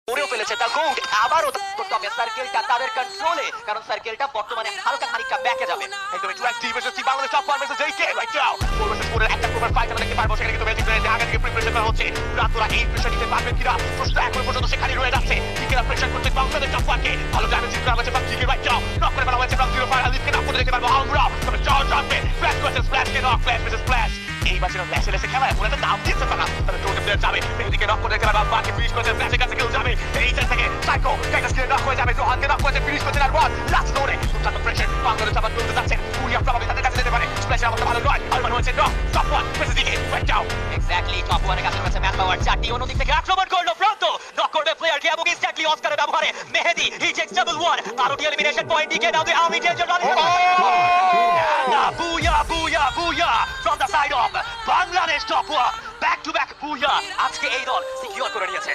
করেও ফেলেছে the goat. আবারও করতে হবে সার্কেলটা তাদের কন্ট্রোলে, কারণ সার্কেলটা বর্তমানে হালকা খানিকটা ব্যাকে যাবে। একদম 20 versus 3 Bangladesh top 1 versus AK right now 4 versus 4 এর একটা প্রপার ফাইট আমরা দেখতে পারবো। সেখানে কিন্তু ম্যাজিক প্লেয়ারদের আগে থেকে প্রিপারেশন করা হচ্ছে। রাতরা এই প্রেসার নিতে পারবেন কিনা প্রশ্ন এখন পর্যন্ত সেখানে রয়ে যাচ্ছে। টিকেরা প্রেসার করতে বাংলাদেশ টপ 1 কে ভালো ড্যামেজ করা হয়েছে ফ্রম টিকে রাইট নাও। নক করে ফেলা হয়েছে ফ্রম 0 ফায়ার লিফকে নক করে দেখতে পারবো আমরা। তবে জর্জ আসবে ফ্ল্যাশ ভার্সেস ফ্ল্যাশ কে নক ফ্ল্যাশ ভার্সেস ফ্ল্যাশ। এই বাজির ম্যাচে লেসে খেলা এখন একটা দাম দিচ্ছে তারা। তবে টোটাল প্লেয়ার যাবে মেহেদিকে নক করে দেখতে পারবো। বাকি ফিনিশ করতে ফ্ল্যাশের কাছে কেউ যাবে এই সাইড থেকে সাইকো কাইটাসকে নক হয়ে যাবে। রোহানকে নক করে ফিনিশ করতে আর বল লাস্ট দৌড়ে দুর্দান্ত প্রেসার বাংলাদেশ আবার তুলতে যাচ্ছে। কুরিয়া প্রভাবে তাদের কাছে যেতে পারে। স্প্ল্যাশের অবস্থা ভালো নয়। আলমান হয়েছে নক টপ 1 ভার্সেস দিকে রাইট নাও। এক্স্যাক্টলি টপ 1 এর কাছে রয়েছে ম্যান পাওয়ার। চারটি অন্য দিক থেকে আক্রমণ করলো প্রান্ত। নক করবে প্লেয়ারকে এবং ইনস্ট্যান্টলি অস্কারের ব্যবহারে মেহেদি হি টেকস ডাবল 1 আরোটি এলিমিনেশন পয়েন্ট দিকে নাও। আমি danger run Booyah, booyah, booyah from the side of Bangladesh top 1. Back to back booyah. আজকে এই দল সিকিউর করে নিয়েছে।